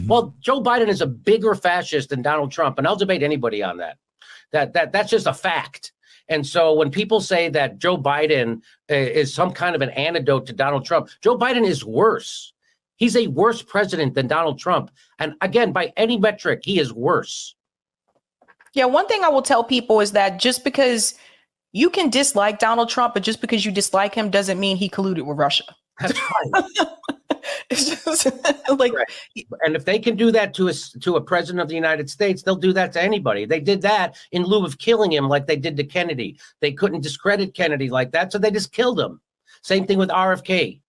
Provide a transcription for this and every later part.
Well, Joe Biden is a bigger fascist than Donald Trump, and I'll debate anybody on that. That's just a fact. And so when people say that Joe Biden is some kind of an antidote to Donald Trump, Joe Biden is worse. He's a worse president than Donald Trump. And again, by any metric, he is worse. Yeah, one thing I will tell people is that just because you can dislike Donald Trump, but just because you dislike him doesn't mean he colluded with Russia. That's right. It's just like, right. And if they can do that to a president of the United States, they'll do that to anybody. They did that in lieu of killing him like they did to Kennedy. They couldn't discredit Kennedy like that, so they just killed him. Same thing with RFK.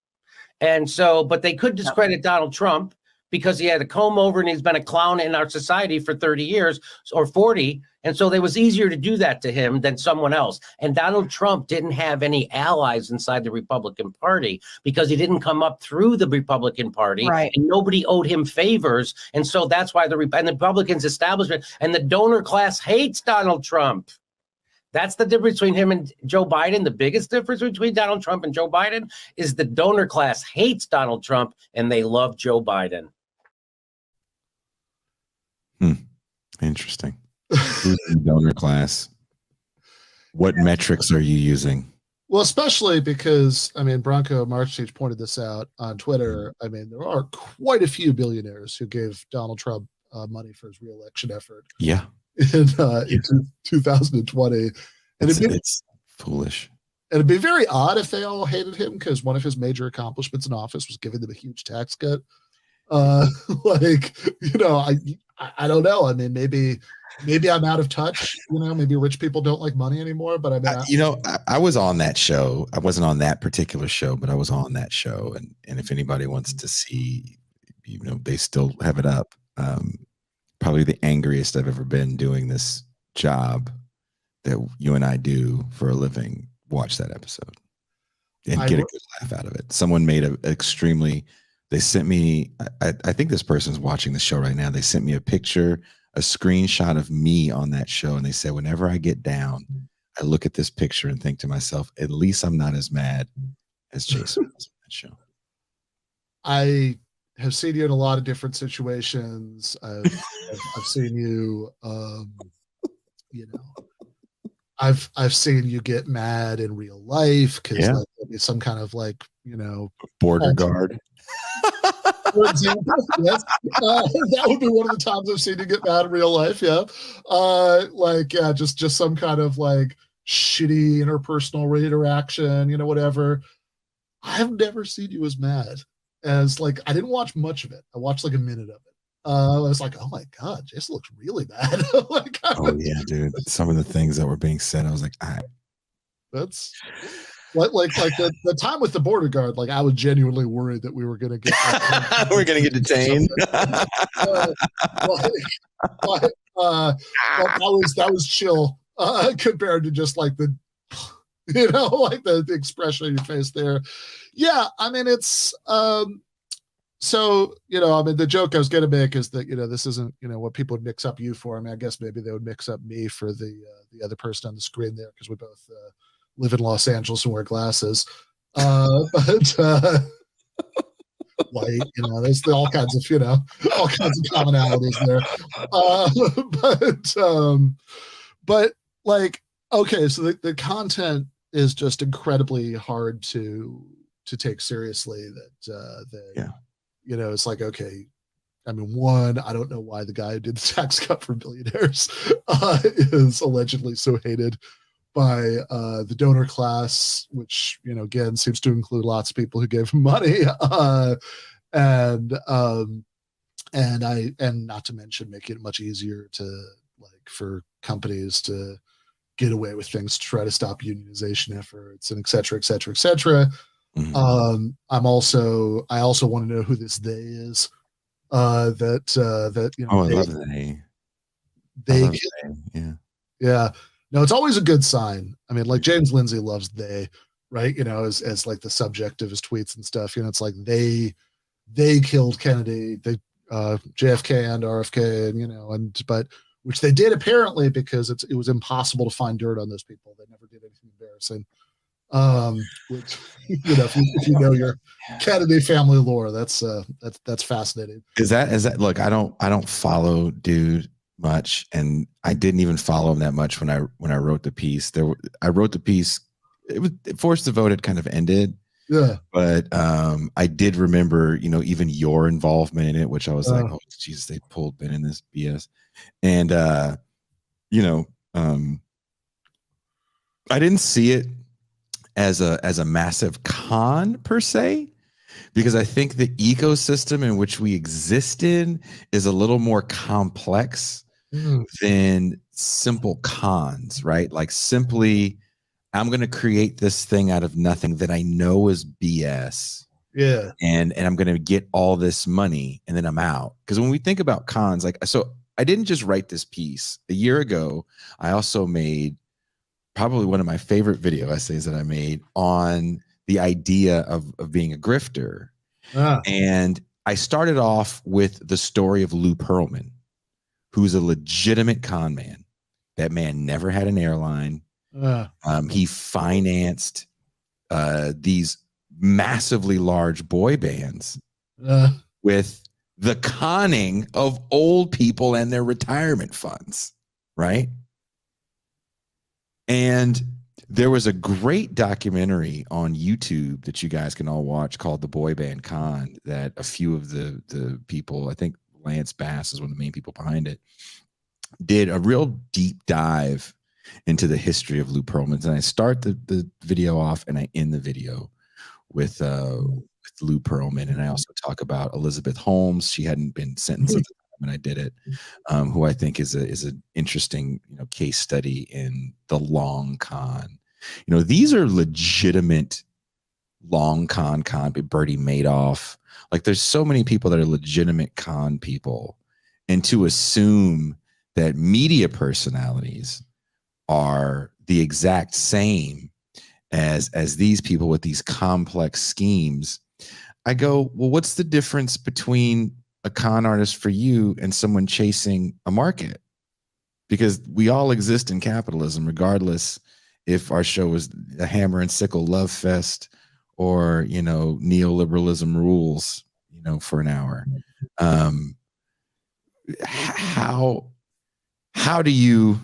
And so, but they could discredit Donald Trump because he had a comb over and he's been a clown in our society for 30 years or 40. And so it was easier to do that to him than someone else. And Donald Trump didn't have any allies inside the Republican Party because he didn't come up through the Republican Party. Right. And nobody owed him favors. And so that's why the Republicans establishment and the donor class hates Donald Trump. That's the difference between him and Joe Biden. The biggest difference between Donald Trump and Joe Biden is the donor class hates Donald Trump and they love Joe Biden. Interesting. Who's the donor class? What metrics are you using? Well, especially because, I mean, Bronco Marchich pointed this out on Twitter. I mean, there are quite a few billionaires who gave Donald Trump money for his reelection effort. Yeah. In 2020. And it's foolish. And it'd be very odd if they all hated him because one of his major accomplishments in office was giving them a huge tax cut. Like, you know, I don't know. I mean, maybe I'm out of touch. You know, maybe rich people don't like money anymore. But I mean, you know, I was on that show. I wasn't on that particular show, but I was on that show. And if anybody wants to see, you know, they still have it up. Probably the angriest I've ever been doing this job that you and I do for a living. Watch that episode and get a good laugh out of it. Someone made they sent me, I think this person's watching the show right now. They sent me a picture, a screenshot of me on that show. And they said, whenever I get down, I look at this picture and think to myself, at least I'm not as mad as Jason was on that show. I have seen you in a lot of different situations. I've seen you, you know, I've seen you get mad in real life because like, it's some kind of like, you know, border guard. For example, yes, that would be one of the times I've seen you get mad in real life. Yeah, just some kind of like shitty interpersonal interaction, you know, whatever. I've never seen you as mad as like I didn't watch much of it. I watched like a minute of it. I was like, oh my god, Jason looks really bad. Like, oh yeah, dude. Some of the things that were being said, I was like, that's. Like the time with the border guard, like I was genuinely worried that we were going to get get detained. That was chill compared to just like the, you know, like the expression on your face there. Yeah, I mean it's so, you know, I mean the joke I was going to make is that, you know, this isn't, you know, what people would mix up you for. I mean, I guess maybe they would mix up me for the other person on the screen there because we both live in Los Angeles and wear glasses, but white, you know, there's all kinds of, you know, all kinds of commonalities there. But like, okay, so the content is just incredibly hard to take seriously. That you know, it's like, okay, I mean, one, I don't know why the guy who did the tax cut for billionaires is allegedly so hated by the donor class, which, you know, again seems to include lots of people who gave him money, and not to mention making it much easier to like for companies to get away with things to try to stop unionization efforts and et cetera, et cetera, et cetera. Mm-hmm. I also want to know who this they is. That you know. Oh, I love they. Yeah. No, it's always a good sign. I mean, like James Lindsay loves they, right? You know, as like the subject of his tweets and stuff. You know, it's like they killed Kennedy, they JFK and RFK, and you know, but which they did apparently because it was impossible to find dirt on those people. They never did anything embarrassing. Which if you know your Kennedy family lore, that's fascinating. Is that look? I don't follow dude much, and I didn't even follow him that much when I wrote the piece. I wrote the piece. It was Forced to Vote had kind of ended. Yeah. But I did remember, even your involvement in it, which I was like, oh Jesus, they pulled Ben in this BS. And I didn't see it as a massive con per se, because I think the ecosystem in which we exist in is a little more complex than simple cons, right? Like simply, I'm going to create this thing out of nothing that I know is BS. Yeah. And I'm going to get all this money and then I'm out. Because when we think about cons, so I didn't just write this piece. A year ago, I also made probably one of my favorite video essays that I made on the idea of being a grifter. And I started off with the story of Lou Pearlman, who's a legitimate con man. That man never had an airline. He financed these massively large boy bands with the conning of old people and their retirement funds, right? And there was a great documentary on YouTube that you guys can all watch called The Boy Band Con, that a few of the people, I think Lance Bass is one of the main people behind it, did a real deep dive into the history of Lou Pearlman. And I start the video off and I end the video with Lou Pearlman. And I also talk about Elizabeth Holmes. She hadn't been sentenced at the time when I did it, who I think is an interesting case study in the long con. These are legitimate long con Bertie Madoff. Like there's so many people that are legitimate con people, and to assume that media personalities are the exact same as these people with these complex schemes, I go, well, what's the difference between a con artist for you and someone chasing a market? Because we all exist in capitalism, regardless if our show is a hammer and sickle love fest or neoliberalism rules for an hour. How do you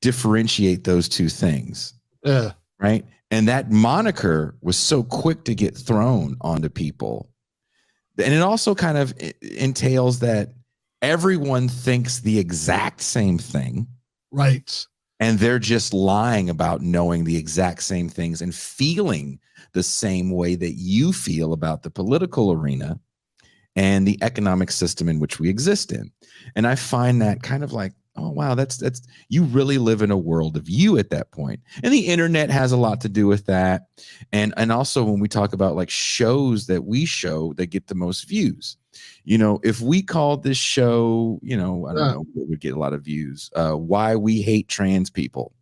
differentiate those two things? Right. And that moniker was so quick to get thrown onto people. And it also kind of entails that everyone thinks the exact same thing. Right. And they're just lying about knowing the exact same things and feeling the same way that you feel about the political arena and the economic system in which we exist in. And I find that kind of like, oh, wow, that's you really live in a world of you at that point. And the internet has a lot to do with that. And also when we talk about like shows that we show that get the most views, if we called this show, I don't know, it would get a lot of views. Why We Hate Trans People,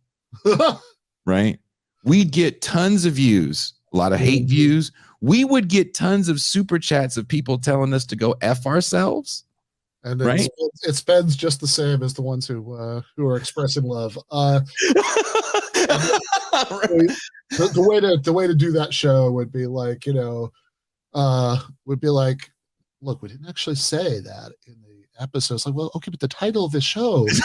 right? We'd get tons of views, a lot of hate views. We would get tons of super chats of people telling us to go F ourselves. And right? it spends just the same as the ones who are expressing love. The way to do that show would be like, look, we didn't actually say that in the episode. It's like, well, okay, but the title of the show is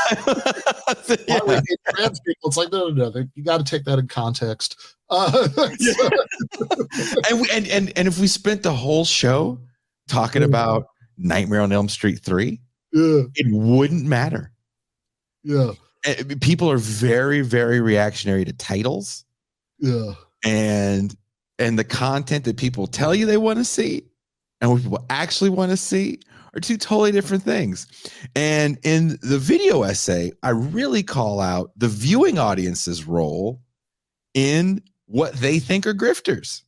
Why We Hate Trans People. It's like, no, you got to take that in context. And if we spent the whole show talking about Nightmare on Elm Street 3, it wouldn't matter. People are very, very reactionary to titles. And the content that people tell you they want to see and what people actually want to see are two totally different things. And in the video essay, I really call out the viewing audience's role in what they think are grifters.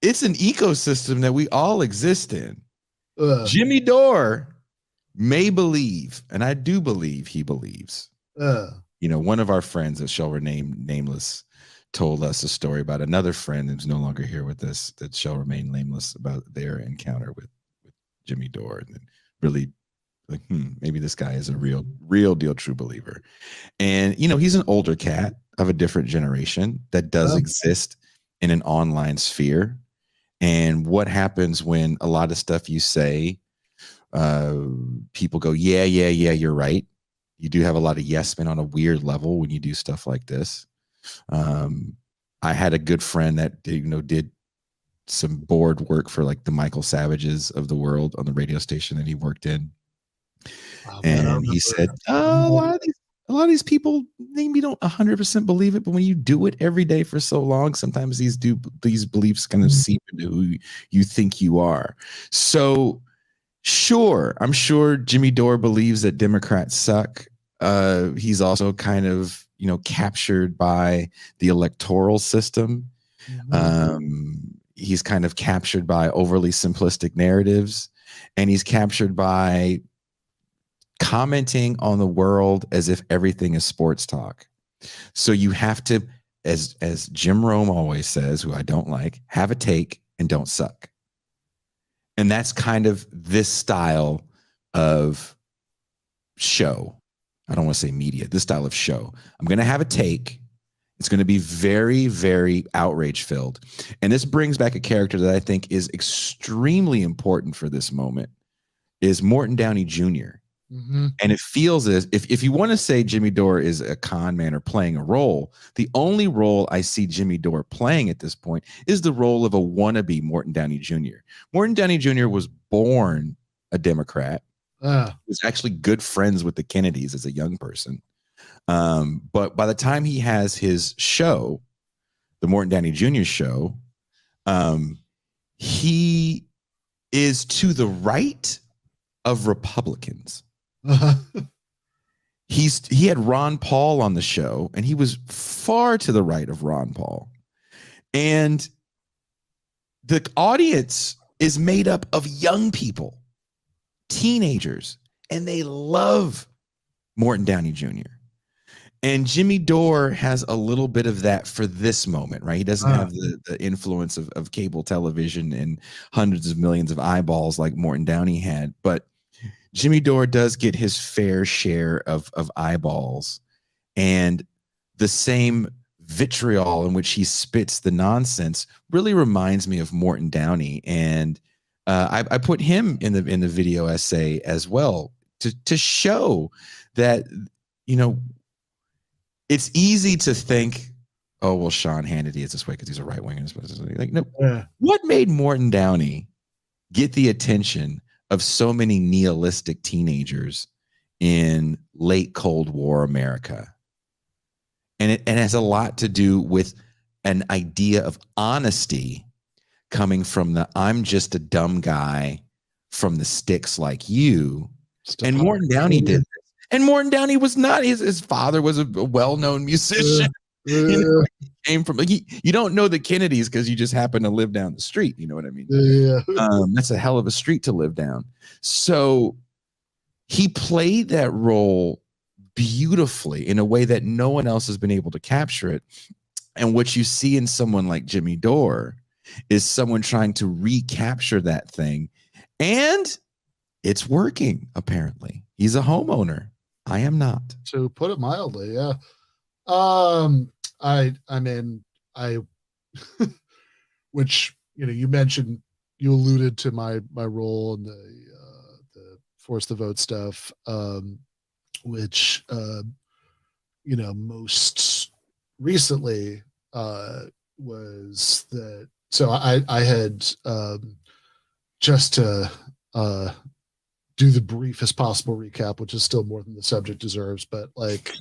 It's an ecosystem that we all exist in. Jimmy Dore may believe, and I do believe he believes. One of our friends that shall remain nameless told us a story about another friend who's no longer here with us that shall remain nameless about their encounter with Jimmy Dore, and really like, maybe this guy is a real deal true believer. And he's an older cat. of a different generation that does exist in an online sphere. And what happens when a lot of stuff you say, people go, yeah, you're right. You do have a lot of yes men on a weird level when you do stuff like this. I had a good friend that did some board work for like the Michael Savages of the world on the radio station that he worked in. Oh, man, And he said, a lot of these people maybe don't 100% believe it, but when you do it every day for so long, sometimes these beliefs kind of seep into who you think you are. So sure, I'm sure Jimmy Dore believes that Democrats suck. He's also kind of, captured by the electoral system. He's kind of captured by overly simplistic narratives, and he's captured by commenting on the world as if everything is sports talk. So you have to, as Jim Rome always says, who I don't like, have a take and don't suck. And that's kind of this style of show. I don't want to say media, this style of show. I'm going to have a take. It's going to be very, very outrage filled. And this brings back a character that I think is extremely important for this moment, is Morton Downey Jr. And it feels as if you want to say Jimmy Dore is a con man or playing a role, the only role I see Jimmy Dore playing at this point is the role of a wannabe Morton Downey Jr. Morton Downey Jr. was born a Democrat. He was actually good friends with the Kennedys as a young person. But by the time he has his show, the Morton Downey Jr. show, he is to the right of Republicans. He had Ron Paul on the show, and he was far to the right of Ron Paul. And the audience is made up of young people, teenagers, and they love Morton Downey Jr. And Jimmy Dore has a little bit of that for this moment, right? He doesn't have the influence of cable television and hundreds of millions of eyeballs like Morton Downey had, but Jimmy Dore does get his fair share of eyeballs, and the same vitriol in which he spits the nonsense really reminds me of Morton Downey. And I put him in the video essay as well to show that, it's easy to think, oh, well, Sean Hannity is this way because he's a right winger. Like, no, what made Morton Downey get the attention of so many nihilistic teenagers in late Cold War America? And it has a lot to do with an idea of honesty coming from the I'm just a dumb guy from the sticks like you. And Morton Downey did this. And Morton Downey was not, his father was a well-known musician. He came from, you don't know the Kennedys because you just happen to live down the street. You know what I mean? That's a hell of a street to live down. So he played that role beautifully in a way that no one else has been able to capture it. And what you see in someone like Jimmy Dore is someone trying to recapture that thing. And it's working, apparently. He's a homeowner. I am not. To put it mildly, yeah. I mean, which, you mentioned, you alluded to my role in the force the vote stuff, which, most recently, was that, so I had, just to, do the briefest possible recap, which is still more than the subject deserves, but like,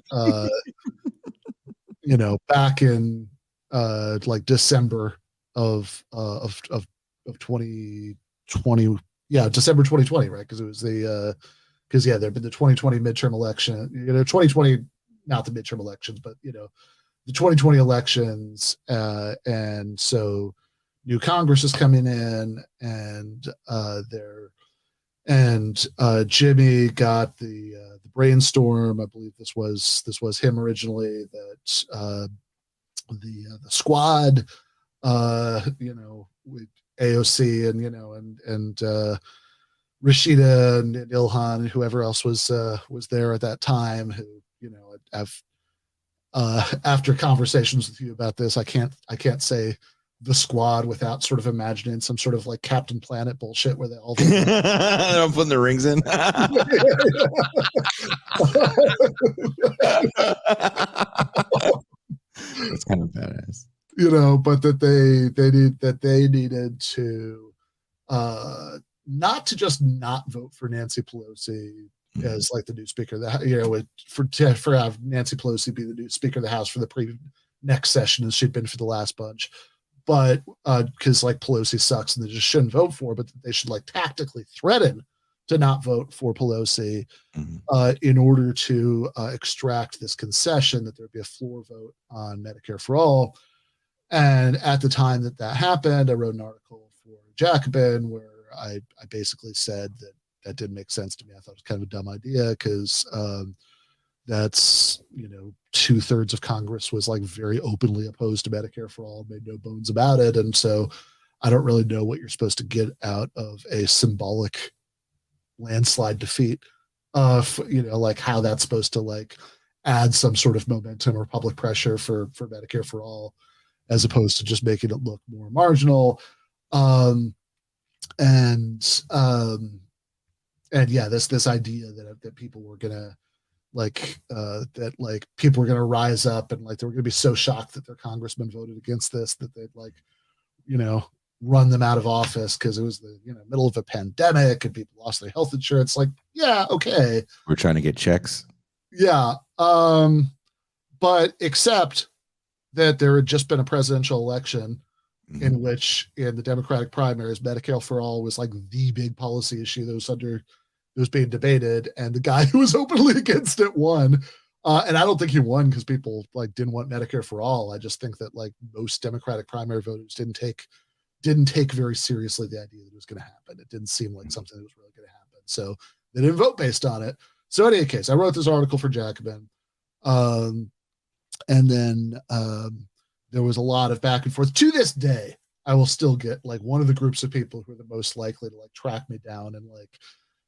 back in like December of 2020, December 2020, right? Because it was there'd been the 2020 midterm election, 2020, not the midterm elections, but the 2020 elections, and so new Congress is coming in, and Jimmy got the brainstorm. I believe this was him originally, that the squad, with AOC and Rashida and Ilhan and whoever else was there at that time, who have after conversations with you about this, I can't say the Squad without sort of imagining some sort of like Captain Planet bullshit where they all I'm putting the rings in. That's kind of badass. But that they needed to not to just not vote for Nancy Pelosi as like the new speaker of the for have Nancy Pelosi be the new speaker of the House for the next session as she'd been for the last bunch, but because like Pelosi sucks and they just shouldn't vote for her, but they should like tactically threaten to not vote for Pelosi in order to extract this concession that there'd be a floor vote on Medicare for all. And at the time that happened, I wrote an article for Jacobin where I basically said that didn't make sense to me. I thought it was kind of a dumb idea because that's 2/3 of Congress was like very openly opposed to Medicare for all, made no bones about it, and so I don't really know what you're supposed to get out of a symbolic landslide defeat. Like how that's supposed to like add some sort of momentum or public pressure for Medicare for all, as opposed to just making it look more marginal. And yeah, this idea that people were gonna people were gonna rise up and like they were gonna be so shocked that their congressman voted against this that they'd run them out of office because it was the middle of a pandemic and people lost their health insurance. Like, yeah, okay, we're trying to get checks. Yeah, but except that there had just been a presidential election in which, in the Democratic primaries, Medicare for all was like the big policy issue that was being debated, and the guy who was openly against it won. And I don't think he won because people like didn't want Medicare for all. I just think that like most Democratic primary voters didn't take very seriously the idea that it was going to happen. It didn't seem like something that was really going to happen, so they didn't vote based on it. So in any case, I wrote this article for Jacobin, and then there was a lot of back and forth. To this day, I will still get like one of the groups of people who are the most likely to like track me down and like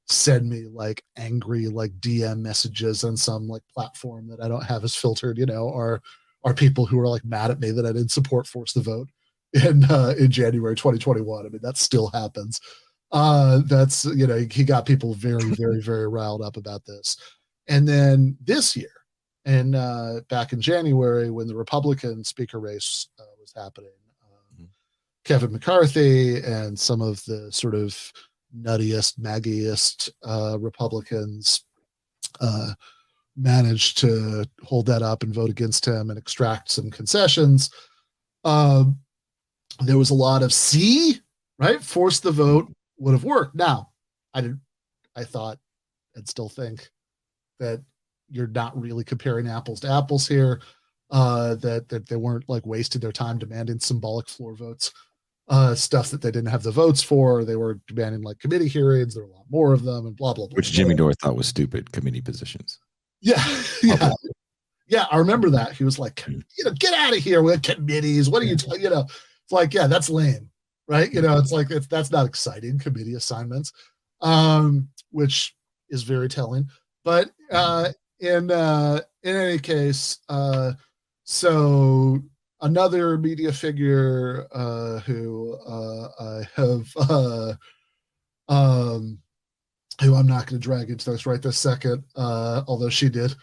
send me like angry like DM messages on some like platform that I don't have as filtered, are people who are like mad at me that I didn't support Force the Vote in January 2021. I mean, that still happens. That's he got people very, very, very riled up about this. And then this year, and back in January, when the Republican speaker race was happening, Kevin McCarthy and some of the sort of nuttiest, maggiest Republicans managed to hold that up and vote against him and extract some concessions. There was a lot of force the vote would have worked. Now, I thought and still think that you're not really comparing apples to apples here, that they weren't like wasted their time demanding symbolic floor votes, stuff that they didn't have the votes for. They were demanding like committee hearings. There were a lot more of them and blah, blah, blah. Which Jimmy Dore thought was stupid, committee positions. Yeah. Yeah. Yeah. I remember that. He was like, get out of here with committees. What are you talking, it's like, yeah, that's lame. Right. It's like, that's not exciting, committee assignments, which is very telling. But in any case, so another media figure who I have, who I'm not going to drag into this right this second, although she did,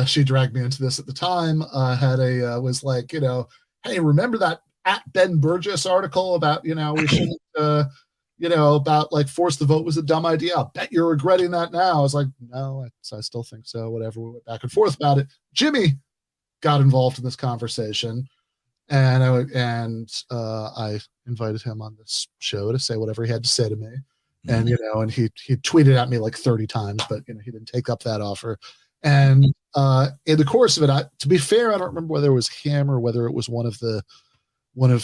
she dragged me into this at the time, was like, hey, remember that at Ben Burgis article about, we shouldn't, about like force the vote was a dumb idea. I'll bet you're regretting that now. I was like, no, I still think so. Whatever. We went back and forth about it. Jimmy got involved in this conversation, and I invited him on this show to say whatever he had to say to me. And, and he tweeted at me like 30 times, but, he didn't take up that offer. And in the course of it, to be fair, I don't remember whether it was him or whether it was one of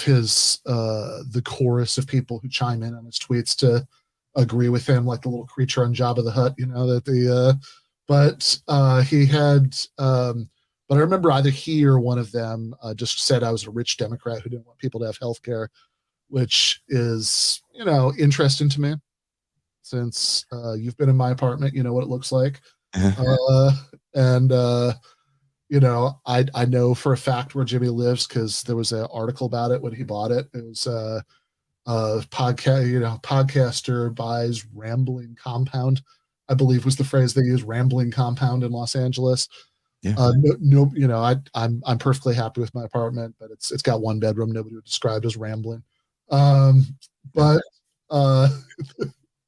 his the chorus of people who chime in on his tweets to agree with him, like the little creature on Jabba the Hutt, he had, but I remember either he or one of them just said I was a rich Democrat who didn't want people to have health care, which is, interesting to me since you've been in my apartment, you know what it looks like. you know, I know for a fact where Jimmy lives because there was an article about it when he bought it. It was podcast, you know, podcaster buys rambling compound, I believe was the phrase they used, rambling compound in Los Angeles. Yeah. No, you know, I'm perfectly happy with my apartment, but it's got one bedroom. Nobody would describe it as rambling. But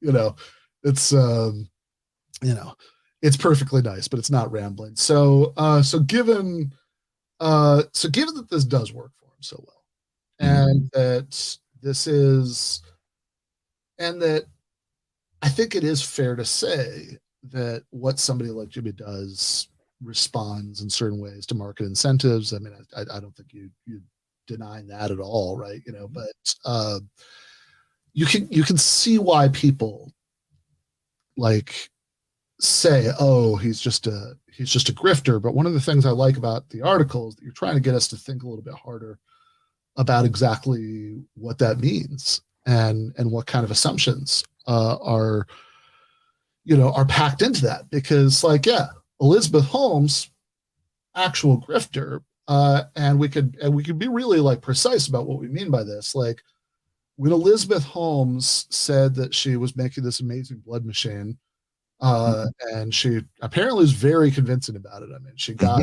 you know, it's you know, it's perfectly nice, but it's not rambling. So given that this does work for him so well, and that this is, and that I think it is fair to say that what somebody like Jimmy does responds in certain ways to market incentives. I mean, I don't think you deny that at all, right? You know, but you can see why people like say, oh, he's just a grifter. But one of the things I like about the article is that you're trying to get us to think a little bit harder about exactly what that means and what kind of assumptions are packed into that. Because, like, yeah, Elizabeth Holmes, actual grifter, and we could be really like precise about what we mean by this. Like, when Elizabeth Holmes said that she was making this amazing blood machine, and she apparently was very convincing about it. I mean, she got,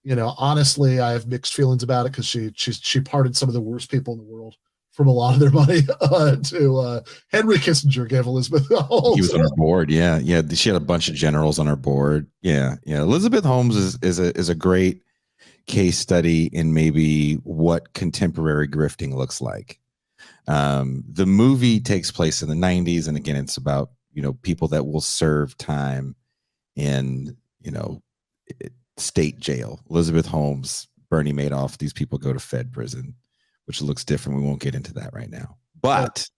you know, honestly, I have mixed feelings about it because she parted some of the worst people in the world from a lot of their money to Henry Kissinger gave Elizabeth Holmes. He was on her board. Yeah. She had a bunch of generals on her board. Yeah. Elizabeth Holmes is a great case study in maybe what contemporary grifting looks like. The movie takes place in the 90s, and again, it's about, you know, people that will serve time in, you know, state jail. Elizabeth Holmes, Bernie Madoff, these people go to Fed prison, which looks different. We won't get into that right now. But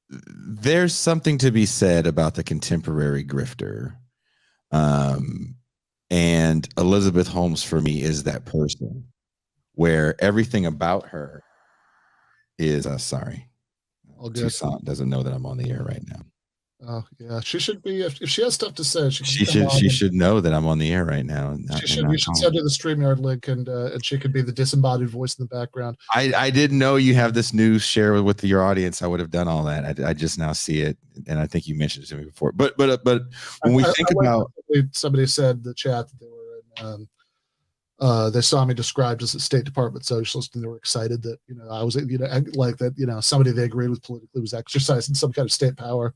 there's something to be said about the contemporary grifter. And Elizabeth Holmes, for me, is that person where everything about her is, sorry, Toussaint doesn't know that I'm on the air right now. Oh yeah, she should be. If she has stuff to say, she should know that I'm on the air right now. You should send her the StreamYard link, and she could be the disembodied voice in the background. I didn't know you have this news share with your audience. I would have done all that. I just now see it, and I think you mentioned it to me before. But when we think about, somebody said in the chat that they were in. They saw me described as a State Department socialist, and they were excited that, you know, I was, you know, like that, you know, somebody they agreed with politically was exercising some kind of state power.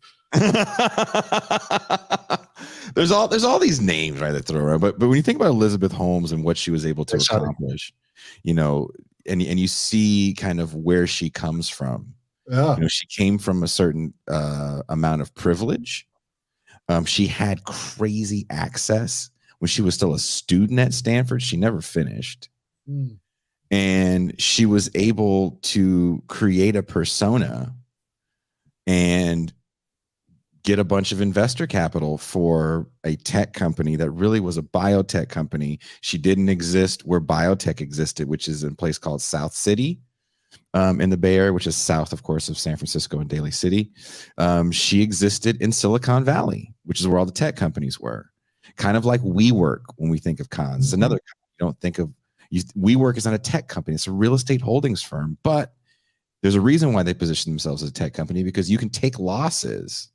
There's all these names, right, that throw around, but when you think about Elizabeth Holmes and what she was able to accomplish, you know, and you see kind of where she comes from. Yeah. You know, she came from a certain amount of privilege. She had crazy access. When she was still a student at Stanford, she never finished. And she was able to create a persona and get a bunch of investor capital for a tech company that really was a biotech company. She didn't exist where biotech existed, which is in a place called South City in the Bay Area, which is south, of course, of San Francisco and Daly City. She existed in Silicon Valley, which is where all the tech companies were. Kind of like WeWork when we think of cons. It's another company. You don't think of WeWork is not a tech company. It's a real estate holdings firm, but there's a reason why they position themselves as a tech company, because you can take losses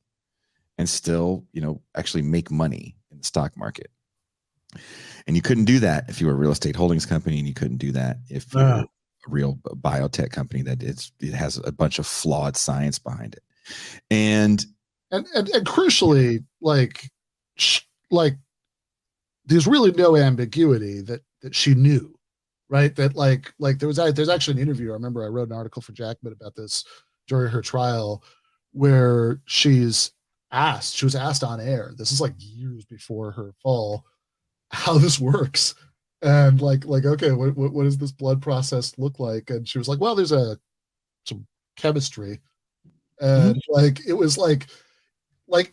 and still, you know, actually make money in the stock market. And you couldn't do that if you were a real estate holdings company, and you couldn't do that if you're a real biotech company that it has a bunch of flawed science behind it. And crucially, like there's really no ambiguity that she knew, right? That like there's actually an interview. I remember I wrote an article for Jackman about this during her trial, where she was asked on air. This is like years before her fall, how this works, and like okay, what does this blood process look like? And she was like, well, there's some chemistry, and like it was like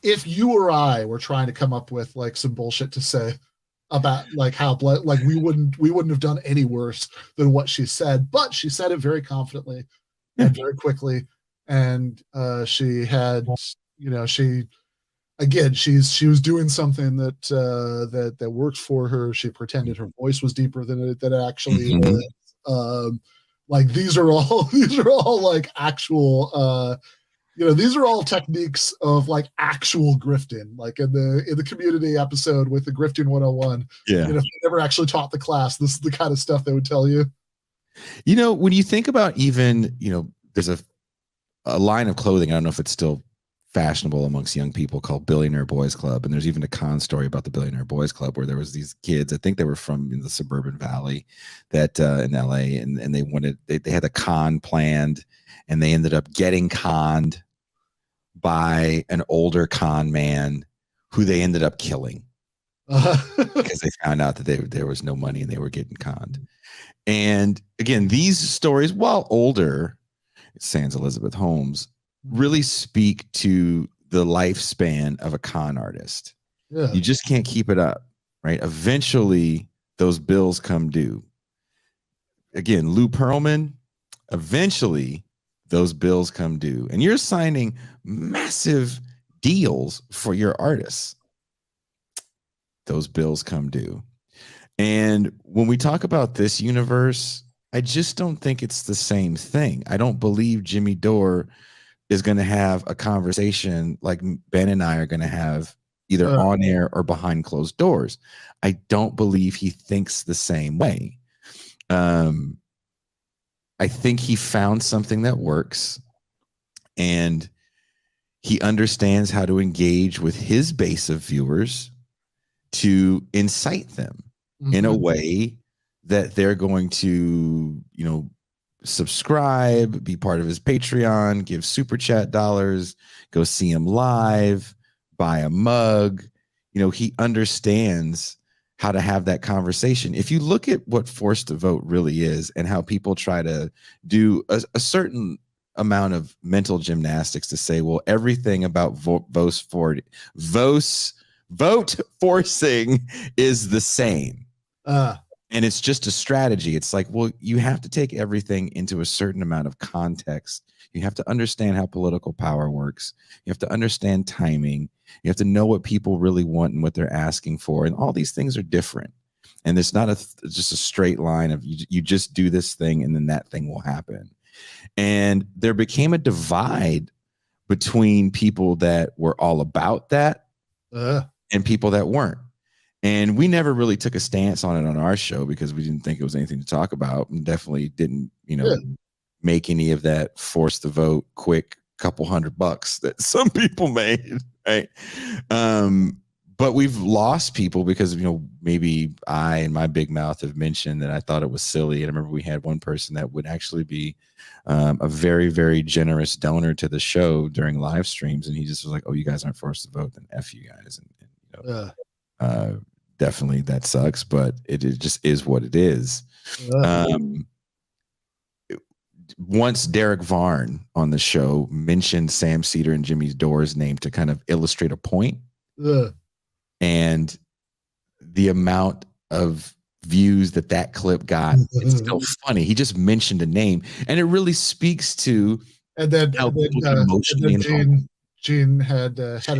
if you or I were trying to come up with like some bullshit to say about like how blood, like we wouldn't have done any worse than what she said, but she said it very confidently and very quickly, and she had, you know, she again, she was doing something that worked for her. She pretended her voice was deeper than it actually is. Like these are all like actual these are all techniques of like actual grifting, like in the community episode with the grifting 101. Yeah. If they never actually taught the class, this is the kind of stuff they would tell you. When you think about even, there's a line of clothing, I don't know if it's still fashionable amongst young people, called Billionaire Boys Club. And there's even a con story about the Billionaire Boys Club where there was these kids, I think they were from in the suburban valley that in LA, and they had a con planned, and they ended up getting conned by an older con man who they ended up killing because they found out that there was no money and they were getting conned. And again, these stories, while older, sans Elizabeth Holmes, really speak to the lifespan of a con artist. Yeah. You just can't keep it up, right? Eventually, those bills come due. Again, Lou Pearlman, eventually, those bills come due. And you're signing massive deals for your artists. Those bills come due. And when we talk about this universe, I just don't think it's the same thing. I don't believe Jimmy Dore is going to have a conversation like Ben and I are going to have, either on air or behind closed doors. I don't believe he thinks the same way. I think he found something that works, and he understands how to engage with his base of viewers to incite them in a way that they're going to, subscribe, be part of his Patreon, give super chat dollars, go see him live, buy a mug. He understands how to have that conversation. If you look at what Forced to Vote really is and how people try to do a certain amount of mental gymnastics to say, well, everything about vote forcing is the same. And it's just a strategy. It's like, well, you have to take everything into a certain amount of context. You have to understand how political power works. You have to understand timing. You have to know what people really want and what they're asking for. And all these things are different. And it's not just a straight line of you just do this thing and then that thing will happen. And there became a divide between people that were all about that and people that weren't. And we never really took a stance on it on our show because we didn't think it was anything to talk about, and definitely didn't, make any of that force the vote quick couple $100 that some people made, right? But we've lost people because, maybe I and my big mouth have mentioned that I thought it was silly. And I remember we had one person that would actually be a very, very generous donor to the show during live streams. And he just was like, oh, you guys aren't forced to vote, then F you guys. And definitely that sucks, but it just is what it is. Once Derek Varn on the show mentioned Sam Cedar and Jimmy Dore's name to kind of illustrate a point, and the amount of views that clip got, it's still funny. He just mentioned a name, and it really speaks to how people get emotionally involved. Gene had maybe part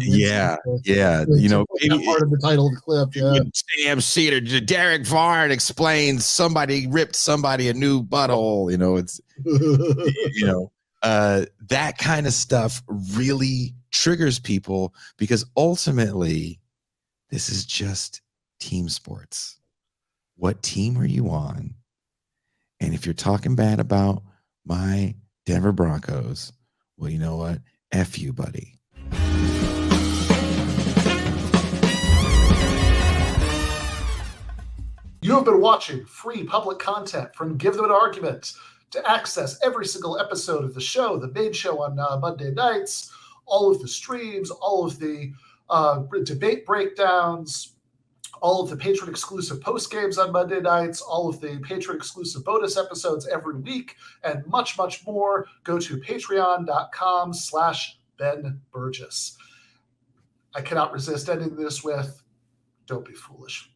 of the title of the clip. Yeah, Sam Cedar, Derek Varn explains somebody ripped somebody a new butthole. It's that kind of stuff really triggers people because ultimately this is just team sports. What team are you on? And if you're talking bad about my Denver Broncos, well, you know what? F you, buddy. You have been watching free public content from Give Them an Argument. To access every single episode of the show, the main show on Monday nights, all of the streams, all of the debate breakdowns, all of the patron-exclusive postgames on Monday nights, all of the patron-exclusive bonus episodes every week, and much, much more, go to patreon.com/Ben Burgis. I cannot resist ending this with, don't be foolish.